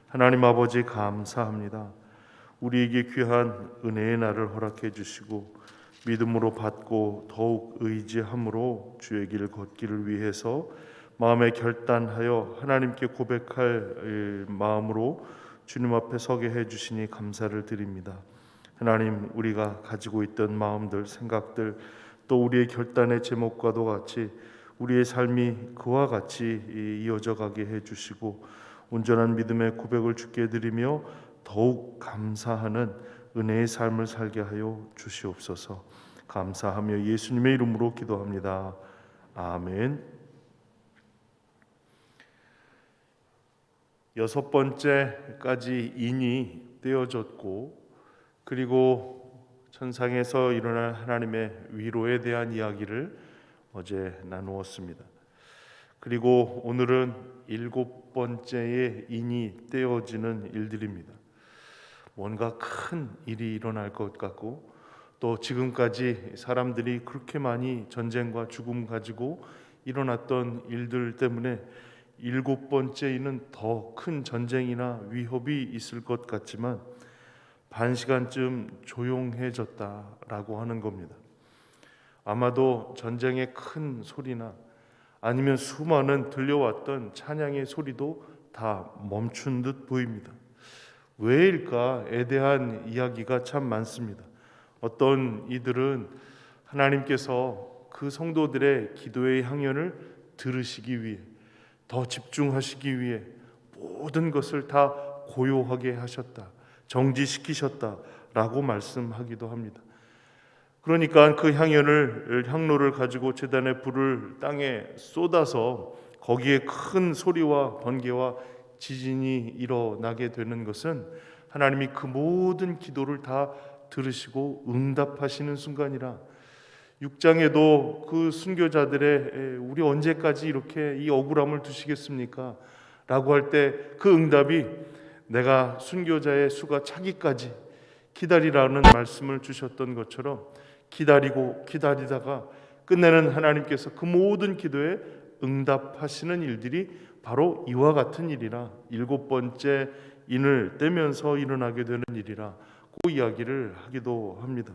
하나님 아버지 감사합니다. 우리에게 귀한 은혜의 날을 허락해 주시고 믿음으로 받고 더욱 의지함으로 주의 길 걷기를 위해서 마음에 결단하여 하나님께 고백할 마음으로 주님 앞에 서게 해 주시니 감사를 드립니다. 하나님, 우리가 가지고 있던 마음들, 생각들, 또 우리의 결단의 제목과도 같이 우리의 삶이 그와 같이 이어져 가게 해 주시고 온전한 믿음의 고백을 주께 드리며 더욱 감사하는 은혜의 삶을 살게 하여 주시옵소서. 감사하며 예수님의 이름으로 기도합니다. 아멘. 6번째까지 인이 떼어졌고, 그리고 천상에서 일어난 하나님의 위로에 대한 이야기를 어제 나누었습니다. 그리고 오늘은 7번째의 인이 떼어지는 일들입니다. 뭔가 큰 일이 일어날 것 같고, 또 지금까지 사람들이 그렇게 많이 전쟁과 죽음 가지고 일어났던 일들 때문에 7번째 인은 더 큰 전쟁이나 위협이 있을 것 같지만 반 시간쯤 조용해졌다라고 하는 겁니다. 아마도 전쟁의 큰 소리나 아니면 수많은 들려왔던 찬양의 소리도 다 멈춘 듯 보입니다. 왜일까에 대한 이야기가 참 많습니다. 어떤 이들은 하나님께서 그 성도들의 기도의 향연을 들으시기 위해, 더 집중하시기 위해 모든 것을 다 고요하게 하셨다, 정지시키셨다라고 말씀하기도 합니다. 그러니까 그 향로를 가지고 제단의 불을 땅에 쏟아서 거기에 큰 소리와 번개와 지진이 일어나게 되는 것은 하나님이 그 모든 기도를 다 들으시고 응답하시는 순간이라, 6장에도 그 순교자들의 우리 언제까지 이렇게 이 억울함을 두시겠습니까? 라고 할 때 그 응답이 내가 순교자의 수가 차기까지 기다리라는 말씀을 주셨던 것처럼 기다리고 기다리다가 끝내는 하나님께서 그 모든 기도에 응답하시는 일들이 바로 이와 같은 일이라, 7번째 인을 떼면서 일어나게 되는 일이라 그 이야기를 하기도 합니다.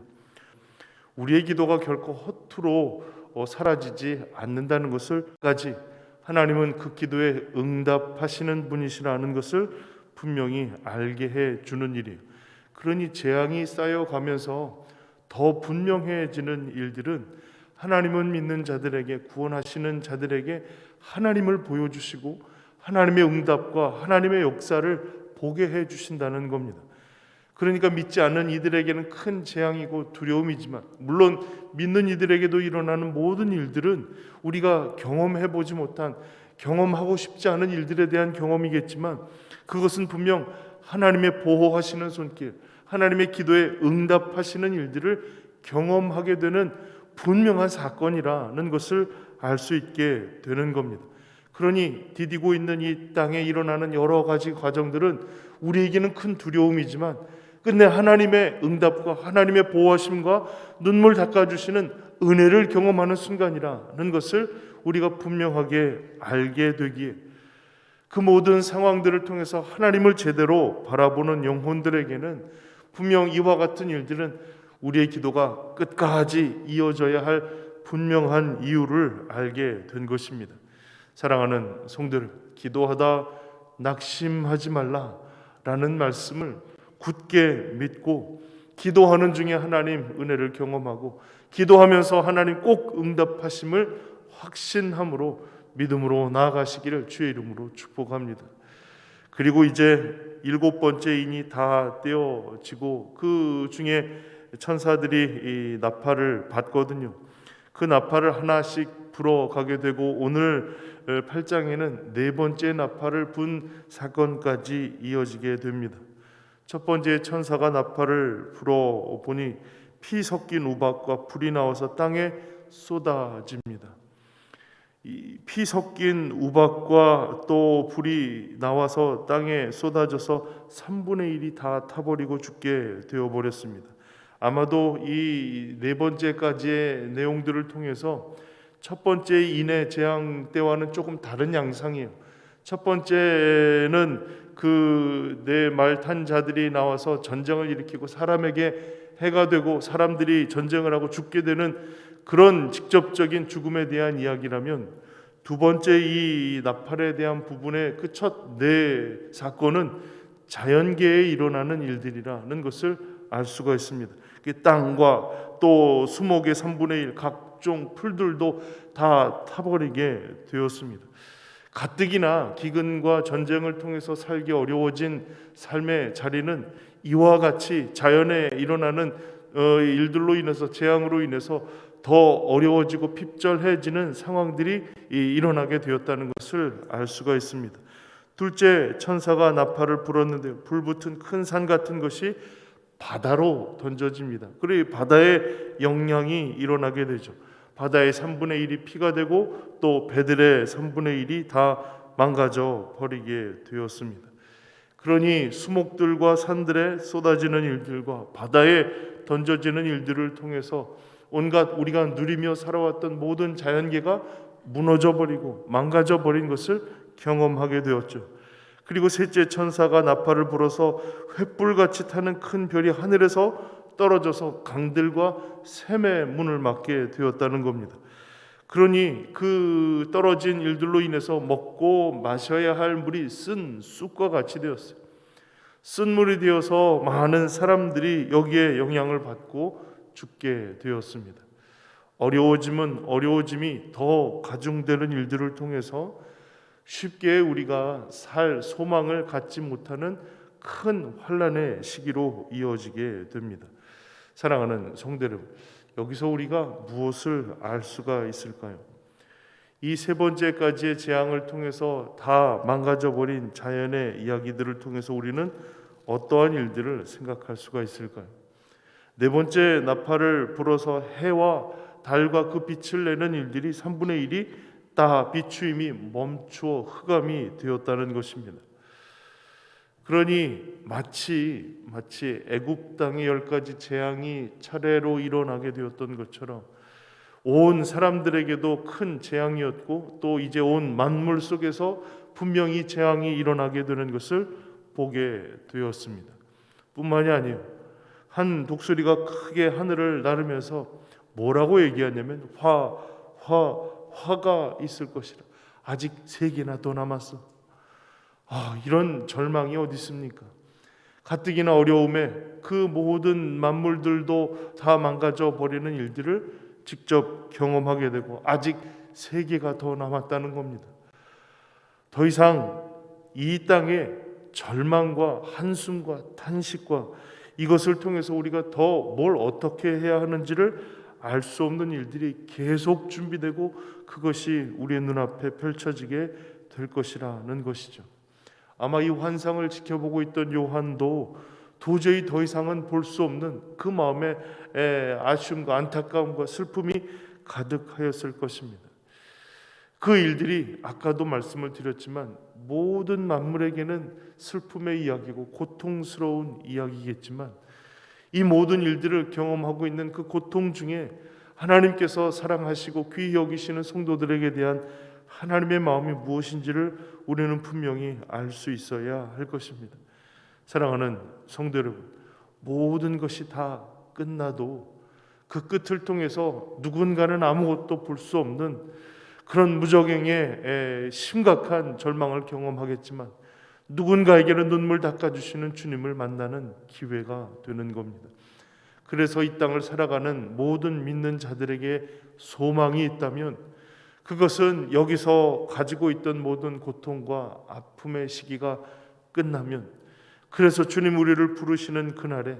우리의 기도가 결코 허투루 사라지지 않는다는 것을까지 하나님은 그 기도에 응답하시는 분이시라는 것을 분명히 알게 해주는 일이에요. 그러니 재앙이 쌓여가면서 더 분명해지는 일들은 하나님은 믿는 자들에게, 구원하시는 자들에게 하나님을 보여주시고 하나님의 응답과 하나님의 역사를 보게 해주신다는 겁니다. 그러니까 믿지 않는 이들에게는 큰 재앙이고 두려움이지만, 물론 믿는 이들에게도 일어나는 모든 일들은 우리가 경험해보지 못한, 경험하고 싶지 않은 일들에 대한 경험이겠지만 그것은 분명 하나님의 보호하시는 손길, 하나님의 기도에 응답하시는 일들을 경험하게 되는 분명한 사건이라는 것을 알 수 있게 되는 겁니다. 그러니 디디고 있는 이 땅에 일어나는 여러 가지 과정들은 우리에게는 큰 두려움이지만 끝내 하나님의 응답과 하나님의 보호하심과 눈물 닦아주시는 은혜를 경험하는 순간이라는 것을 우리가 분명하게 알게 되기에, 그 모든 상황들을 통해서 하나님을 제대로 바라보는 영혼들에게는 분명 이와 같은 일들은 우리의 기도가 끝까지 이어져야 할 분명한 이유를 알게 된 것입니다. 사랑하는 성도들, 기도하다 낙심하지 말라라는 말씀을 굳게 믿고 기도하는 중에 하나님 은혜를 경험하고 기도하면서 하나님 꼭 응답하심을 확신함으로 믿음으로 나아가시기를 주의 이름으로 축복합니다. 그리고 이제 7번째 인이 다 떼어지고 그 중에 천사들이 이 나팔을 받거든요. 그 나팔을 하나씩 불어가게 되고 오늘 8장에는 4번째 나팔을 분 사건까지 이어지게 됩니다. 첫 번째 천사가 나팔을 불어보니 피 섞인 우박과 불이 나와서 땅에 쏟아집니다. 이 피 섞인 우박과 또 불이 나와서 땅에 쏟아져서 3분의 1이 다 타버리고 죽게 되어버렸습니다. 아마도 이 4번째까지의 내용들을 통해서 첫 번째 인의 재앙 때와는 조금 다른 양상이에요. 첫 번째는 그 네 말 탄 자들이 나와서 전쟁을 일으키고 사람에게 해가 되고 사람들이 전쟁을 하고 죽게 되는 그런 직접적인 죽음에 대한 이야기라면, 두 번째 이 나팔에 대한 부분의 그 첫 네 사건은 자연계에 일어나는 일들이라는 것을 알 수가 있습니다. 땅과 또 수목의 3분의 1 각종 풀들도 다 타버리게 되었습니다. 가뜩이나 기근과 전쟁을 통해서 살기 어려워진 삶의 자리는 이와 같이 자연에 일어나는 일들로 인해서, 재앙으로 인해서 더 어려워지고 핍절해지는 상황들이 일어나게 되었다는 것을 알 수가 있습니다. 둘째, 천사가 나팔을 불었는데 불붙은 큰 산 같은 것이 바다로 던져집니다. 그리고 바다의 영향이 일어나게 되죠. 바다의 3분의 1이 피가 되고 또 배들의 3분의 1이 다 망가져 버리게 되었습니다. 그러니 수목들과 산들에 쏟아지는 일들과 바다에 던져지는 일들을 통해서 온갖 우리가 누리며 살아왔던 모든 자연계가 무너져 버리고 망가져 버린 것을 경험하게 되었죠. 그리고 셋째, 천사가 나팔을 불어서 횃불같이 타는 큰 별이 하늘에서 떨어져서 강들과 샘의 문을 막게 되었다는 겁니다. 그러니 그 떨어진 일들로 인해서 먹고 마셔야 할 물이 쓴 쑥과 같이 되었어요. 쓴 물이 되어서 많은 사람들이 여기에 영향을 받고 죽게 되었습니다. 어려워짐은 어려워짐이 더 가중되는 일들을 통해서 쉽게 우리가 살 소망을 갖지 못하는 큰 환난의 시기로 이어지게 됩니다. 사랑하는 성도 여러분, 여기서 우리가 무엇을 알 수가 있을까요? 이 세 번째까지의 재앙을 통해서 다 망가져버린 자연의 이야기들을 통해서 우리는 어떠한 일들을 생각할 수가 있을까요? 네 번째, 나팔을 불어서 해와 달과 그 빛을 내는 일들이 3분의 1이 다 비추임이 멈추어 흑암이 되었다는 것입니다. 그러니 마치 애굽 땅의 10가지 재앙이 차례로 일어나게 되었던 것처럼 온 사람들에게도 큰 재앙이었고, 또 이제 온 만물 속에서 분명히 재앙이 일어나게 되는 것을 보게 되었습니다. 뿐만이 아니에요. 한 독수리가 크게 하늘을 나르면서 뭐라고 얘기하냐면 화가 있을 것이라. 아직 3개나 더 남았어. 이런 절망이 어디 있습니까? 가뜩이나 어려움에 그 모든 만물들도 다 망가져 버리는 일들을 직접 경험하게 되고 아직 3개가 더 남았다는 겁니다. 더 이상 이 땅에 절망과 한숨과 탄식과 이것을 통해서 우리가 더 뭘 어떻게 해야 하는지를 알 수 없는 일들이 계속 준비되고 그것이 우리의 눈앞에 펼쳐지게 될 것이라는 것이죠. 아마 이 환상을 지켜보고 있던 요한도 도저히 더 이상은 볼 수 없는 그 마음에 아쉬움과 안타까움과 슬픔이 가득하였을 것입니다. 그 일들이 아까도 말씀을 드렸지만 모든 만물에게는 슬픔의 이야기고 고통스러운 이야기겠지만 이 모든 일들을 경험하고 있는 그 고통 중에 하나님께서 사랑하시고 귀히 여기시는 성도들에게 대한 하나님의 마음이 무엇인지를 우리는 분명히 알 수 있어야 할 것입니다. 사랑하는 성도 여러분, 모든 것이 다 끝나도 그 끝을 통해서 누군가는 아무것도 볼 수 없는 그런 무적행의 심각한 절망을 경험하겠지만 누군가에게는 눈물 닦아주시는 주님을 만나는 기회가 되는 겁니다. 그래서 이 땅을 살아가는 모든 믿는 자들에게 소망이 있다면 그것은 여기서 가지고 있던 모든 고통과 아픔의 시기가 끝나면, 그래서 주님 우리를 부르시는 그날에,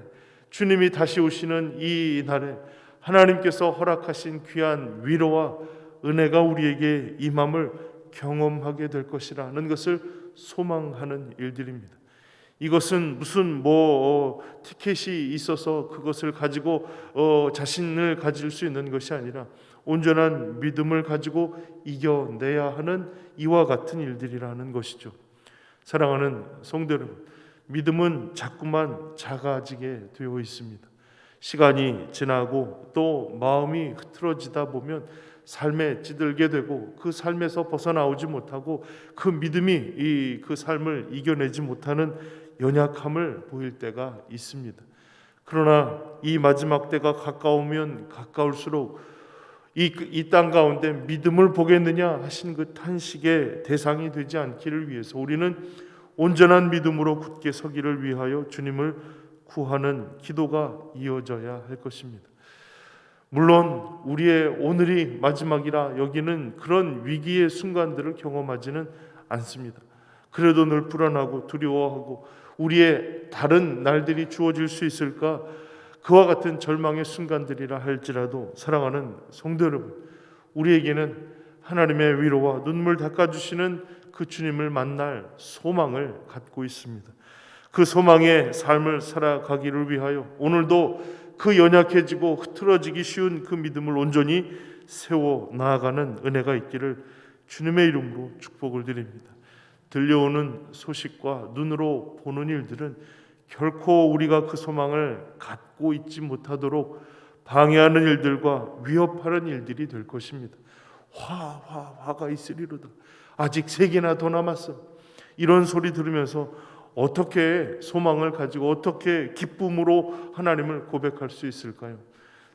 주님이 다시 오시는 이 날에 하나님께서 허락하신 귀한 위로와 은혜가 우리에게 임함을 경험하게 될 것이라는 것을 소망하는 일들입니다. 이것은 무슨 티켓이 있어서 그것을 가지고 자신을 가질 수 있는 것이 아니라 온전한 믿음을 가지고 이겨내야 하는 이와 같은 일들이라는 것이죠. 사랑하는 성도 여러분, 믿음은 자꾸만 작아지게 되어 있습니다. 시간이 지나고 또 마음이 흐트러지다 보면 삶에 찌들게 되고 그 삶에서 벗어나오지 못하고 그 믿음이 그 삶을 이겨내지 못하는 연약함을 보일 때가 있습니다. 그러나 이 마지막 때가 가까우면 가까울수록 이 땅 가운데 믿음을 보겠느냐 하신 그 탄식의 대상이 되지 않기를 위해서 우리는 온전한 믿음으로 굳게 서기를 위하여 주님을 구하는 기도가 이어져야 할 것입니다. 물론 우리의 오늘이 마지막이라 여기는 그런 위기의 순간들을 경험하지는 않습니다. 그래도 늘 불안하고 두려워하고 우리의 다른 날들이 주어질 수 있을까? 그와 같은 절망의 순간들이라 할지라도 사랑하는 성도 여러분, 우리에게는 하나님의 위로와 눈물 닦아주시는 그 주님을 만날 소망을 갖고 있습니다. 그 소망의 삶을 살아가기를 위하여 오늘도 그 연약해지고 흐트러지기 쉬운 그 믿음을 온전히 세워 나아가는 은혜가 있기를 주님의 이름으로 축복을 드립니다. 들려오는 소식과 눈으로 보는 일들은 결코 우리가 그 소망을 갖고 있지 못하도록 방해하는 일들과 위협하는 일들이 될 것입니다. 화가 있으리로다. 아직 3개나 더 남았어. 이런 소리 들으면서 어떻게 소망을 가지고 어떻게 기쁨으로 하나님을 고백할 수 있을까요?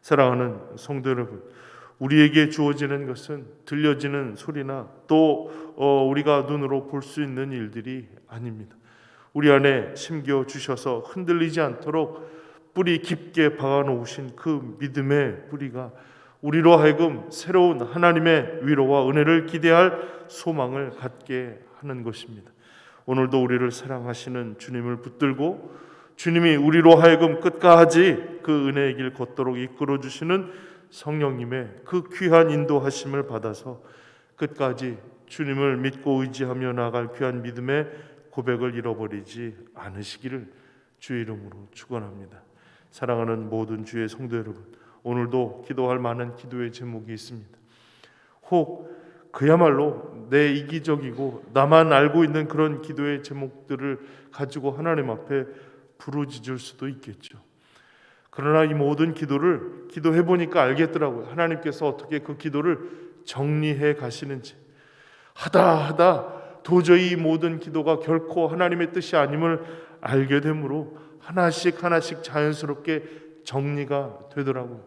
사랑하는 성도 여러분, 우리에게 주어지는 것은 들려지는 소리나 또 우리가 눈으로 볼 수 있는 일들이 아닙니다. 우리 안에 심겨 주셔서 흔들리지 않도록 뿌리 깊게 박아 놓으신 그 믿음의 뿌리가 우리로 하여금 새로운 하나님의 위로와 은혜를 기대할 소망을 갖게 하는 것입니다. 오늘도 우리를 사랑하시는 주님을 붙들고 주님이 우리로 하여금 끝까지 그 은혜의 길 걷도록 이끌어 주시는 성령님의 그 귀한 인도하심을 받아서 끝까지 주님을 믿고 의지하며 나아갈 귀한 믿음의 고백을 잃어버리지 않으시기를 주의 이름으로 축원합니다. 사랑하는 모든 주의 성도 여러분, 오늘도 기도할 많은 기도의 제목이 있습니다. 혹 그야말로 내 이기적이고 나만 알고 있는 그런 기도의 제목들을 가지고 하나님 앞에 부르짖을 수도 있겠죠. 그러나 이 모든 기도를 기도해 보니까 알겠더라고요. 하나님께서 어떻게 그 기도를 정리해 가시는지. 하다 도저히 이 모든 기도가 결코 하나님의 뜻이 아님을 알게 되므로 하나씩 자연스럽게 정리가 되더라고요.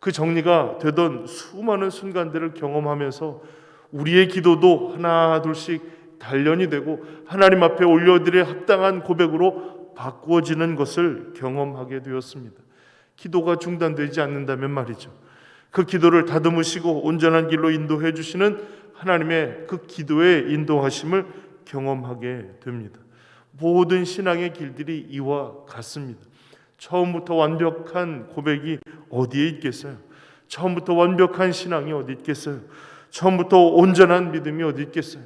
그 정리가 되던 수많은 순간들을 경험하면서 우리의 기도도 하나 둘씩 단련이 되고 하나님 앞에 올려드릴 합당한 고백으로 바꾸어지는 것을 경험하게 되었습니다. 기도가 중단되지 않는다면 말이죠. 그 기도를 다듬으시고 온전한 길로 인도해 주시는 하나님의 그 기도의 인도하심을 경험하게 됩니다. 모든 신앙의 길들이 이와 같습니다. 처음부터 완벽한 고백이 어디에 있겠어요? 처음부터 완벽한 신앙이 어디 있겠어요? 처음부터 온전한 믿음이 어디 있겠어요?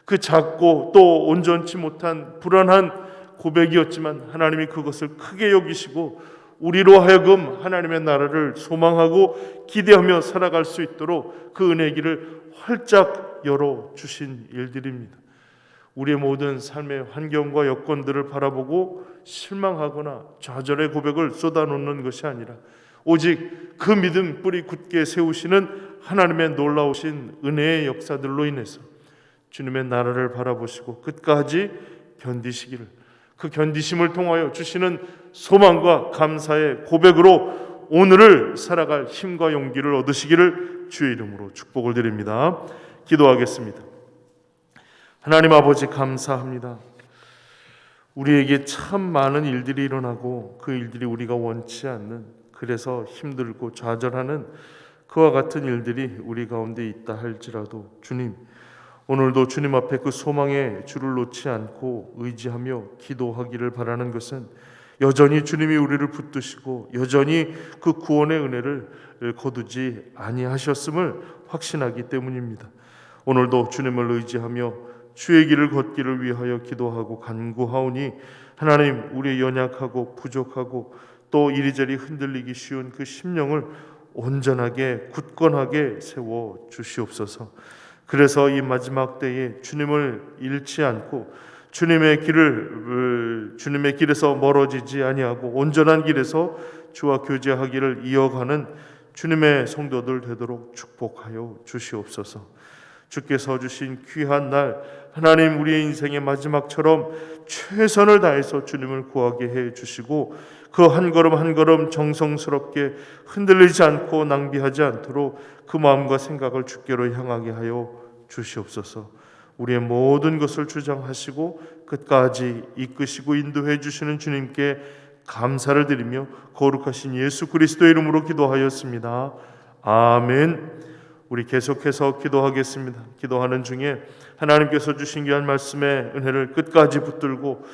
그 작고 또 온전치 못한 불안한 고백이었지만 하나님이 그것을 크게 여기시고 우리로 하여금 하나님의 나라를 소망하고 기대하며 살아갈 수 있도록 그 은혜의 길을 활짝 열어주신 일들입니다. 우리의 모든 삶의 환경과 여건들을 바라보고 실망하거나 좌절의 고백을 쏟아놓는 것이 아니라 오직 그 믿음 뿌리 굳게 세우시는 하나님의 놀라우신 은혜의 역사들로 인해서 주님의 나라를 바라보시고 끝까지 견디시기를, 그 견디심을 통하여 주시는 소망과 감사의 고백으로 오늘을 살아갈 힘과 용기를 얻으시기를 주의 이름으로 축복을 드립니다. 기도하겠습니다. 하나님 아버지, 감사합니다. 우리에게 참 많은 일들이 일어나고 그 일들이 우리가 원치 않는, 그래서 힘들고 좌절하는 그와 같은 일들이 우리 가운데 있다 할지라도 주님, 오늘도 주님 앞에 그 소망의 줄을 놓지 않고 의지하며 기도하기를 바라는 것은 여전히 주님이 우리를 붙드시고 여전히 그 구원의 은혜를 거두지 아니하셨음을 확신하기 때문입니다. 오늘도 주님을 의지하며 주의 길을 걷기를 위하여 기도하고 간구하오니 하나님, 우리의 연약하고 부족하고 또 이리저리 흔들리기 쉬운 그 심령을 온전하게 굳건하게 세워 주시옵소서. 그래서 이 마지막 때에 주님을 잃지 않고 주님의 길에서 멀어지지 아니하고 온전한 길에서 주와 교제하기를 이어가는 주님의 성도들 되도록 축복하여 주시옵소서. 주께서 주신 귀한 날 하나님 우리의 인생의 마지막처럼 최선을 다해서 주님을 구하게 해 주시고 그 한 걸음 한 걸음 정성스럽게 흔들리지 않고 낭비하지 않도록 그 마음과 생각을 주께로 향하게 하여 주시옵소서. 우리의 모든 것을 주장하시고 끝까지 이끄시고 인도해 주시는 주님께 감사를 드리며 거룩하신 예수 그리스도의 이름으로 기도하였습니다. 아멘. 우리 계속해서 기도하겠습니다. 기도하는 중에 하나님께서 주신 귀한 말씀의 은혜를 끝까지 붙들고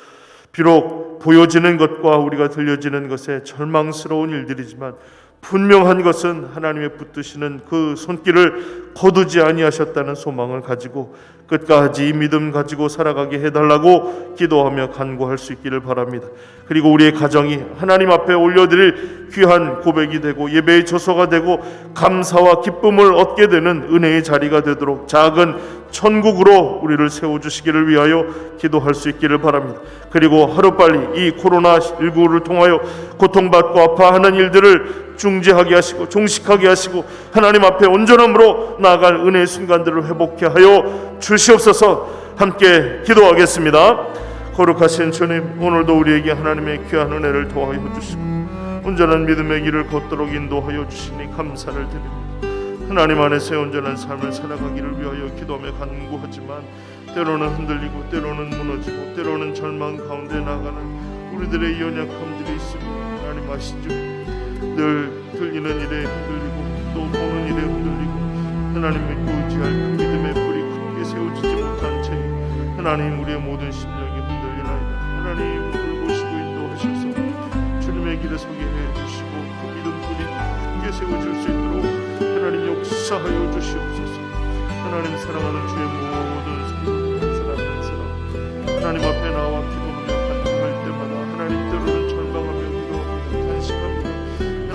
비록 보여지는 것과 우리가 들려지는 것에 절망스러운 일들이지만 분명한 것은 하나님의 붙드시는 그 손길을 거두지 아니하셨다는 소망을 가지고 끝까지 믿음 가지고 살아가게 해달라고 기도하며 간구할 수 있기를 바랍니다. 그리고 우리의 가정이 하나님 앞에 올려드릴 귀한 고백이 되고 예배의 처소가 되고 감사와 기쁨을 얻게 되는 은혜의 자리가 되도록 작은 천국으로 우리를 세워주시기를 위하여 기도할 수 있기를 바랍니다. 그리고 하루빨리 이 코로나19를 통하여 고통받고 아파하는 일들을 중재하게 하시고 종식하게 하시고 하나님 앞에 온전함으로 나아갈 은혜의 순간들을 회복케 하여 주시옵소서. 함께 기도하겠습니다. 거룩하신 주님, 오늘도 우리에게 하나님의 귀한 은혜를 더하여 주시고 온전한 믿음의 길을 걷도록 인도하여 주시니 감사를 드립니다. 하나님 안에서의 온전한 삶을 살아가기를 위하여 기도하며 간구하지만 때로는 흔들리고 때로는 무너지고 때로는 절망 가운데 나가는 우리들의 연약함들이 있습니다. 하나님 아시죠? 늘 들리는 일에 흔들리고 또 보는 일에 흔들리고 하나님 믿고 의지할 그 믿음의 뿌리 굳게 세워지지 못한 채 하나님 우리의 모든 심령이 흔들리나이다. 하나님 돌보시고 인도하셔서 주님의 길에 서게 해주시고 그 믿음 뿌리 굳게 세워질 수 있도록 하나님 역사하여 주시옵소서. 하나님 사랑하는 주의 모든 성도들 사랑하는 사람 하나님 앞에 나와 기도하며 간구할 때마다 하나님 때로는 절망하며 기도하며 탄식합니다.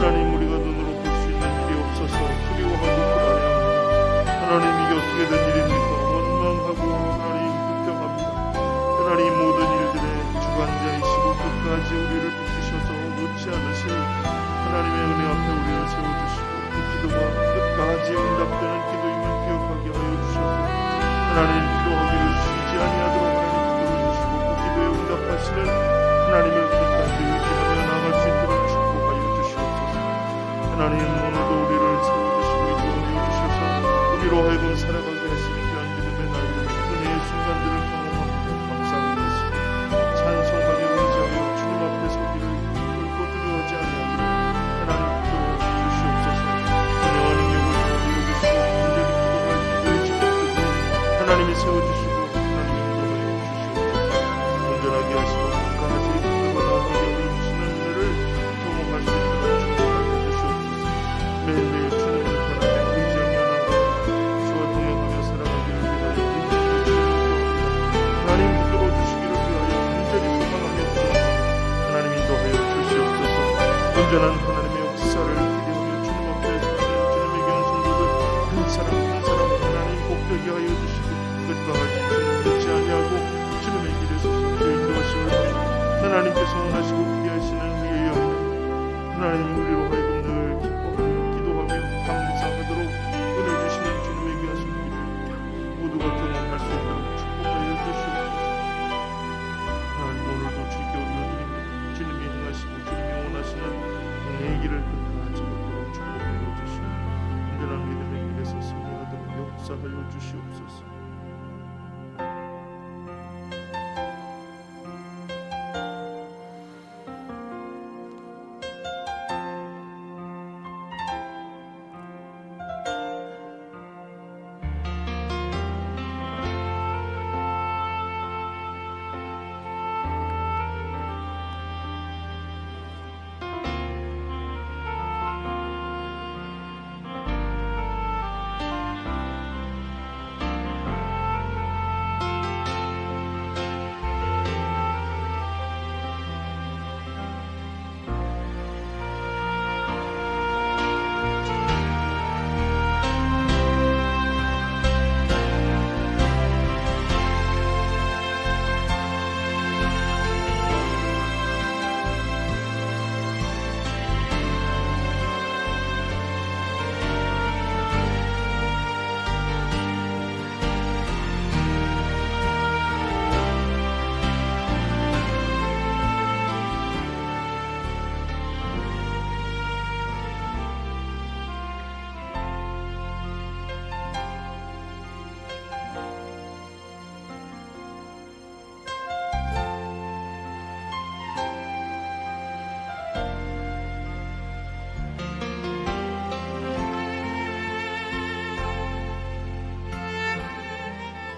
하나님 우리가 눈으로 볼 수 있는 일이 없어서 두려워하고 불안해합니다. 하나님 이게 어떻게 된 일입니까? 원망하고 하나님 불평합니다. 하나님 모든 일들의 주관자이시고 끝까지 우리를 붙드셔서 놓지 않으실 하나님의 은혜 앞에 우리를 세워주시고 그 기도가 끝까지 응답되는 기도임을 기억하게 하여 주셔서 하나님 기도하기를 쉬지 아니하도록 하나님 기도해 주시고 그 기도에 응답하시는 하나님을 끝까지 의지하며 나아갈 수 있도록 축복하여 주시옵소서. 하나님 오늘도 우리를 세워주시고 인도하여 주셔서 우리로 하여금 살아가게 하시는 귀한 믿음의 날들 은혜의 순간들을 경험합니다. 감사합니다. 찬송하며 의지하여 주님 앞에 서기를 결코 두려워하지 아니하도록 하나님 기도해 주시옵소서. 은혜와 능력을 보여주시고 온전히 기도할 기도의 지각들도 하나님이 세워주시고 하나님이 인도하여 주시옵소서. 온전하게 하시고 끝까지 붙들어 나아가게 하여 주시는 은혜를 경험할 수 있도록 축복하여 주시옵소서. 매일매일 주님을 바라며 의지하며 나아가 주와 동행하며 살아가기를 위하여 인도하여 주시옵소서. 하나님 붙들어 주시기를 위하여 간절히 소망하며 기도합니다. 하나님 인도하여 주시옵소서. 온전한